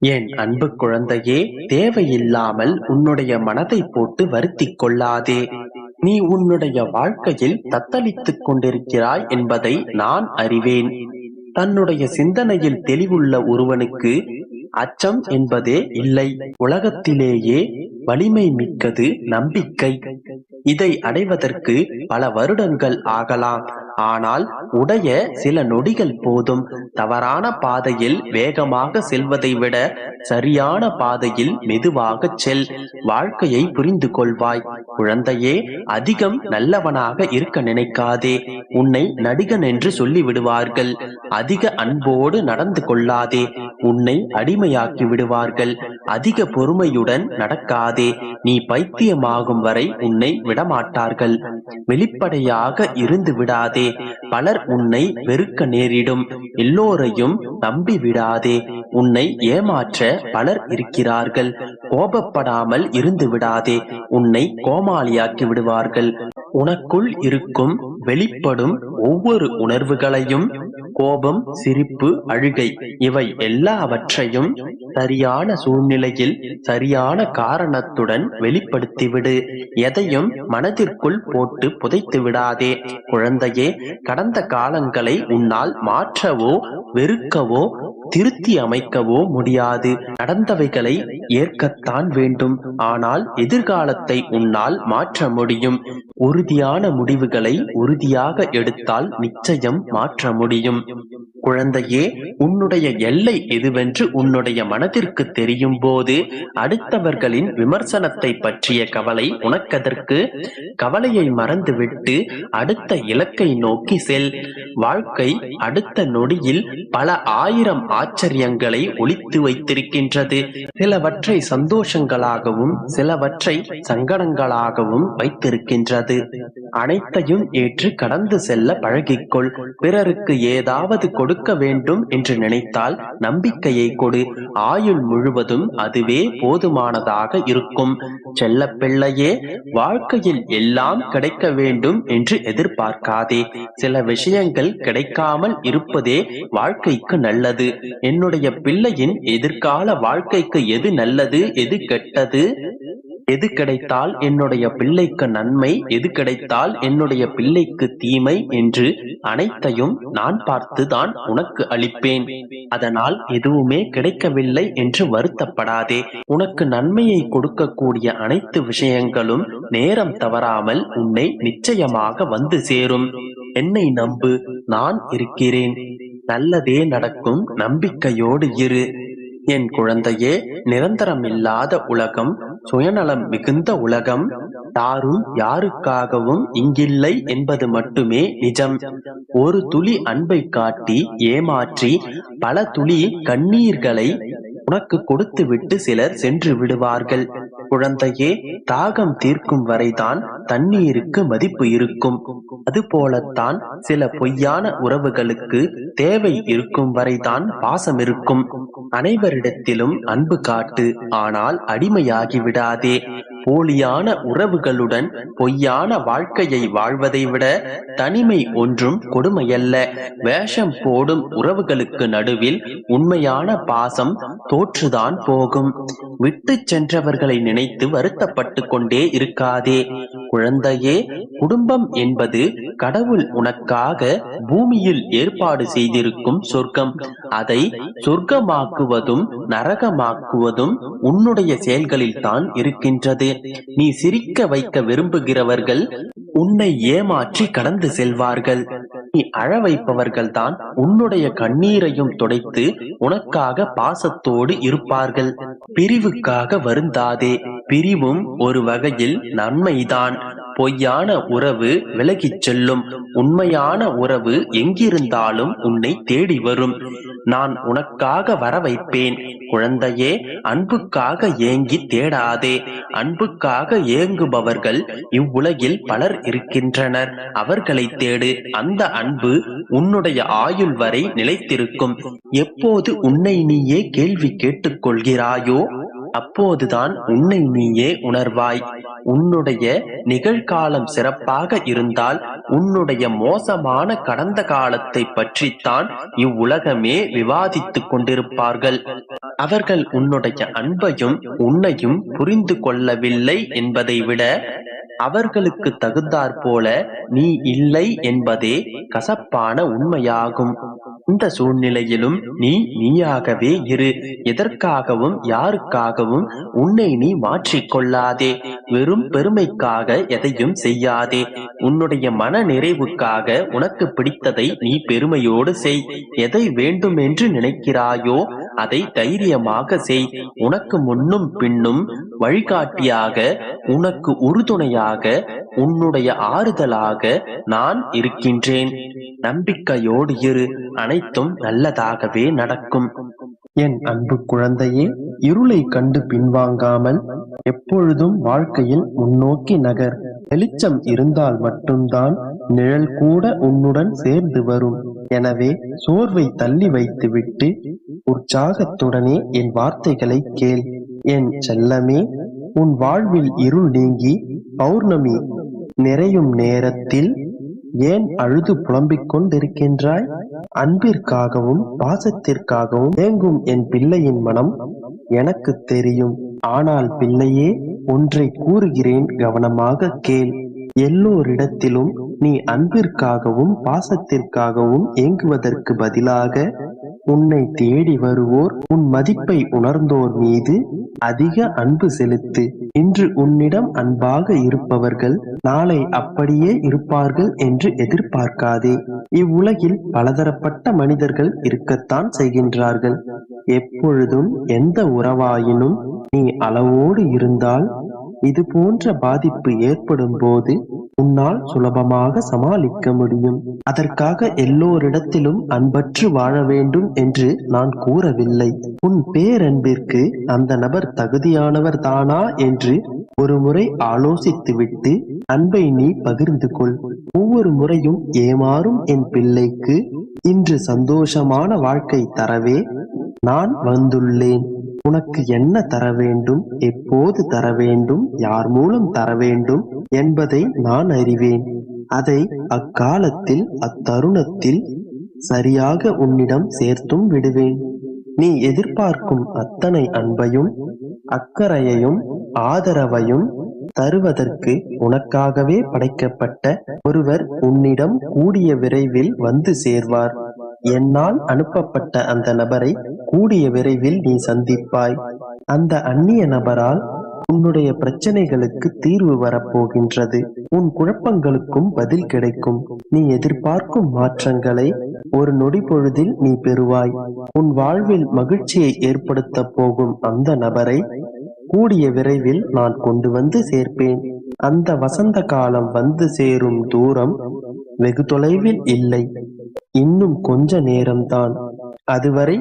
என் அன்பு குழந்தையே, தேவையில்லாமல் உன்னுடைய மனதை போட்டு வருத்திக் கொள்ளாதே. நீ உன்னுடைய வாழ்க்கையில் தத்தளித்துக் கொண்டிருக்கிறாய் என்பதை நான் அறிவேன். தன்னுடைய சிந்தனையில் தெளிவுள்ள ஒருவனுக்கு அச்சம் என்பதே இல்லை. உலகத்திலேயே வலிமை மிக்கது நம்பிக்கை. இதை அடைவதற்கு பல வருடங்கள் ஆகலாம், ஆனால் உடைய சில நொடிகள் போதும். தவறான பாதையில் வேகமாக செல்வதை விட சரியான பாதையில் மெதுவாக செல். வாழ்க்கையை புரிந்து கொள்வாய். குழந்தையே, அதிகம் நல்லவனாக இருக்க நினைக்காதே. உன்னை நடிகன் என்று சொல்லி விடுவார்கள். அதிக அன்போடு நடந்து கொள்ளாதே, உன்னை அடிமையாக்கி விடுவார்கள். அதிக பொறுமையுடன் நடக்காதே, நீ பைத்தியமாகும் வரை உன்னை விடமாட்டார்கள். வெளிப்படையாக இருந்து விடாதே, பலர் உன்னை வெறுக்க நேரிடும். எல்லோரையும் நம்பி விடாதே, உன்னை ஏமாற்ற பலர் இருக்கிறார்கள். கோபப்படாமல் இருந்து விடாதே, உன்னை கோமாளியாக்கி விடுவார்கள். உனக்குள் இருக்கும் வெளிப்படும் ஒவ்வொரு உணர்வுகளையும், கோபம், சிரிப்பு, அழுகை, இவை எல்லாவற்றையும் சரியான சூழ்நிலையில் சரியான காரணத்துடன் வெளிப்படுத்திவிடு. எதையும் மனதிற்குள் போட்டு புதைத்து விடாதே. குழந்தையே, கடந்த காலங்களை உன்னால் மாற்றவோ வெறுக்கவோ திருத்தி அமைக்கவோ முடியாது. நடந்தவைகளை ஏற்கத்தான் வேண்டும், ஆனால் எதிர்காலத்தை உன்னால் மாற்ற முடியும். உறுதியான முடிவுகளை உறுதியாக எடுத்தால் நிச்சயம் மாற்ற முடியும். குழந்தையே, உன்னுடைய எல்லை எதுவென்று உன்னுடைய மனதிற்கு தெரியும் போது அடுத்தவர்களின் விமர்சனத்தை பற்றிய கவலை உனக்கதற்கு. கவலையை மறந்துவிட்டு அடுத்த இலக்கை நோக்கி செல். வாழ்க்கை அடுத்த நொடியில் பல ஆயிரம் ஆச்சரியங்களை ஒளித்து வைத்திருக்கின்றது. சிலவற்றை சந்தோஷங்களாகவும் சிலவற்றை சங்கடங்களாகவும் வைத்திருக்கின்றது. அனைத்தையும் ஏற்று கடந்து செல்ல பழகிக்கொள். பிறருக்கு ஏதாவது கொடுக்க வேண்டும் என்று நினைத்தால் நம்பிக்கையை கொடு. ஆயுள் முழுவதும் அதுவே போதுமானதாக இருக்கும். செல்ல பிள்ளையே, வாழ்க்கையில் எல்லாம் கிடைக்க வேண்டும் என்று எதிர்பார்க்காதே. சில விஷயங்கள் கிடைக்காமல் இருப்பதே வாழ்க்கைக்கு நல்லது. என்னுடைய பிள்ளையின் எதிர்கால வாழ்க்கைக்கு எது நல்லது, எது கெட்டது, எது கிடைத்தால் என்னுடைய பிள்ளைக்கு நன்மை, எது கிடைத்தால் என்னுடைய பிள்ளைக்கு தீமை என்று அனைத்தையும் நான் பார்த்துதான் உனக்கு அளிப்பேன். அதனால் எதுவுமே கிடைக்கவில்லை என்று வருத்தப்படாதே. உனக்கு நன்மையை கொடுக்கக்கூடிய அனைத்து விஷயங்களும் நேரம் தவறாமல் உன்னை நிச்சயமாக வந்து சேரும். என்னை நம்பு, நான் இருக்கிறேன். நல்லதே நடக்கும், நம்பிக்கையோடு இரு. என் குழந்தையே, நிரந்தரமில்லாத உலகம், சுயநலம் மிகுந்த உலகம், யாரும் யாருக்காகவும் இங்கில்லை என்பது மட்டுமே நிஜம். ஒரு துளி அன்பை காட்டி ஏமாற்றி பல துளி கண்ணீர்களை உனக்கு கொடுத்துவிட்டு சிலர் சென்று விடுவார்கள். குழந்தையே, தாகம் தீர்க்கும் வரைதான் தண்ணீருக்கு மதிப்பு இருக்கும். அதுபோலத்தான் சில பொய்யான உறவுகளுக்கு தேவை இருக்கும் வரைதான் பாசம் இருக்கும். அனைவரிடத்திலும் அன்பு காட்டு, ஆனால் அடிமையாகி விடாதே. போலியான உறவுகளுடன் பொய்யான வாழ்க்கையை வாழ்வதை விட தனிமை ஒன்றும் கொடுமையல்ல. வேஷம் போடும் உறவுகளுக்கு நடுவில் உண்மையான பாசம் தோற்றுதான் போகும். விட்டு சென்றவர்களை நினைத்து வருத்தப்பட்டு கொண்டே இருக்காதே. குழந்தையே, குடும்பம் என்பது கடவுள் உனக்காக பூமியில் ஏற்பாடு செய்திருக்கும் சொர்க்கம். அதை சொர்க்கமாக்குவதும் நரகமாக்குவதும் உன்னுடைய செயல்களில் தான் இருக்கின்றது. நீ சிரிக்க வைக்க விரும்புகிறவர்கள் உன்னை ஏமாற்றி கடந்து செல்வார்கள். நீ அழ வைப்பவர்கள் தான் உன்னுடைய கண்ணீரையும் துடைத்து உனக்காக பாசத்தோடு இருப்பார்கள். பிரிவுக்காக வருந்தாதே. பிரிவும் ஒரு வகையில் நன்மைதான். பொய்யான உறவு விலகிச் செல்லும். உண்மையான உறவு எங்கிருந்தாலும் உன்னை தேடி வரும். நான் உனக்காக வர வைப்பேன். குழந்தையே, அன்புக்காக ஏங்கி தேடாதே. அன்புக்காக ஏங்குபவர்கள் இவ்வுலகில் பலர் இருக்கின்றனர். அவர்களை தேடு. அந்த அன்பு உன்னுடைய ஆயுள் வரை நிலைத்திருக்கும். எப்போது உன்னை நீயே கேள்வி கேட்டுக் கொள்கிறாயோ அப்போதுதான் உன்னை நீயே உணர்வாய். உன்னுடைய நிகழ்காலம் சிறப்பாக இருந்தால் உன்னுடைய மோசமான கடந்த காலத்தை பற்றித்தான் இவ்வுலகமே விவாதித்துக் கொண்டிருப்பார்கள். அவர்கள் உன்னுடைய அன்பையும் உன்னையும் புரிந்து கொள்ளவில்லை என்பதை விட அவர்களுக்கு தகுந்தாற்போல நீ இல்லை என்பதே கசப்பான உண்மையாகும். இந்த சூழ்நிலையிலும் நீ நீயாகவே இரு. எதற்காகவும் யாருக்காகவும் உன்னை நீ மாற்றிக்கொள்ளாதே. வெறும் பெருமைக்காக எதையும் செய்யாதே. உன்னுடைய மன நிறைவுக்காக உனக்கு பிடித்ததை நீ பெருமையோடு செய். எதை வேண்டும் என்று நினைக்கிறாயோ அதை தைரியமாக செய். உனக்கு முன்னும் பின்னும் வழிகாட்டியாக, உனக்கு உறுதுணையாக, உன்னுடைய ஆறுதலாக நான் இருக்கின்றேன். நம்பிக்கையோடு இரு. அனைத்தும் நல்லதாகவே நடக்கும். என் அன்பு குழந்தையே, இருளை கண்டு பின்வாங்காமல் எப்பொழுதும் வாழ்க்கையில் முன்னோக்கி நகர். வெளிச்சம் இருந்தால் மட்டும்தான் நிழல் கூட உன்னுடன் சேர்ந்து வரும். எனவே சோர்வை தள்ளி வைத்துவிட்டு உற்சாகத்துடனே என் வார்த்தைகளை கேள். என் செல்லமே, உன் வாழ்வில் இருள் நீங்கி பௌர்ணமி நிறையும் நேரத்தில் ஏன் அழுது புலம்பிக் கொண்டிருக்கின்றாய்? அன்பிற்காகவும் பாசத்திற்காகவும் ஏங்கும் என் பிள்ளையின் மனம் எனக்கு தெரியும். ஆனால் பிள்ளையே, ஒன்றை கூறுகிறேன், கவனமாக கேள். எல்லோரிடத்திலும் நீ அன்பிற்காகவும் பாசத்திற்காகவும் ஏங்குவதற்கு பதிலாக உன்னை தேடி வருவோர், உன் மதிப்பை உணர்ந்தோர் மீது அதிக அன்பு செலுத்து. இன்று உன்னிடம் அன்பாக இருப்பவர்கள் நாளை அப்படியே இருப்பார்கள் என்று எதிர்பார்க்காதே. இவ்வுலகில் பலதரப்பட்ட மனிதர்கள் இருக்கத்தான் செய்கின்றார்கள். எப்பொழுதும் எந்த உறவாயினும் நீ அளவோடு இருந்தால் இது போன்ற பாதிப்பு ஏற்படும் போது உன்னால் சுலபமாக சமாளிக்க முடியும். அதற்காக எல்லோரிடத்திலும் அன்பற்று வாழ வேண்டும் என்று நான் கூறவில்லை. உன் பேரன்பிற்கு அந்த நபர் தகுதியானவர் தானா என்று ஒரு முறை ஆலோசித்துவிட்டு அன்பை நீ பகிர்ந்து கொள். ஒவ்வொரு முறையும் ஏமாறும் என் பிள்ளைக்கு இன்று சந்தோஷமான வாழ்க்கை தரவே நான் வந்துள்ளேன். உனக்கு என்ன தர வேண்டும், எப்போது தர வேண்டும், யார் மூலம் தர வேண்டும் என்பதை நான் அறிவேன். அதை அக்காலத்தில் அத்தருணத்தில் சரியாக உன்னிடம் சேர்த்தும் விடுவேன். நீ எதிர்பார்க்கும் அத்தனை அன்பையும் அக்கறையையும் ஆதரவையும் தருவதற்கு உனக்காகவே படைக்கப்பட்ட ஒருவர் உன்னிடம் கூடிய விரைவில் வந்து சேர்வார். என்னால் அனுப்பப்பட்ட அந்த நபரை கூடிய விரைவில் நீ சந்திப்பாய். அந்த அந்நிய நபரால் உன்னுடைய பிரச்சனைகளுக்கு தீர்வு வரப்போகின்றது. உன் குழப்பங்களுக்கும் பதில் கிடைக்கும். நீ எதிர்பார்க்கும் மாற்றங்களை ஒரு நொடி பொழுதில் நீ பெறுவாய். உன் வாழ்வில் மகிழ்ச்சியை ஏற்படுத்த போகும் அந்த நபரை கூடிய விரைவில் நான் கொண்டு வந்து சேர்ப்பேன். அந்த வசந்த காலம் வந்து சேரும் தூரம் வெகு தொலைவில் இல்லை. இன்னும் கொஞ்ச நேரம்தான். அதுவரை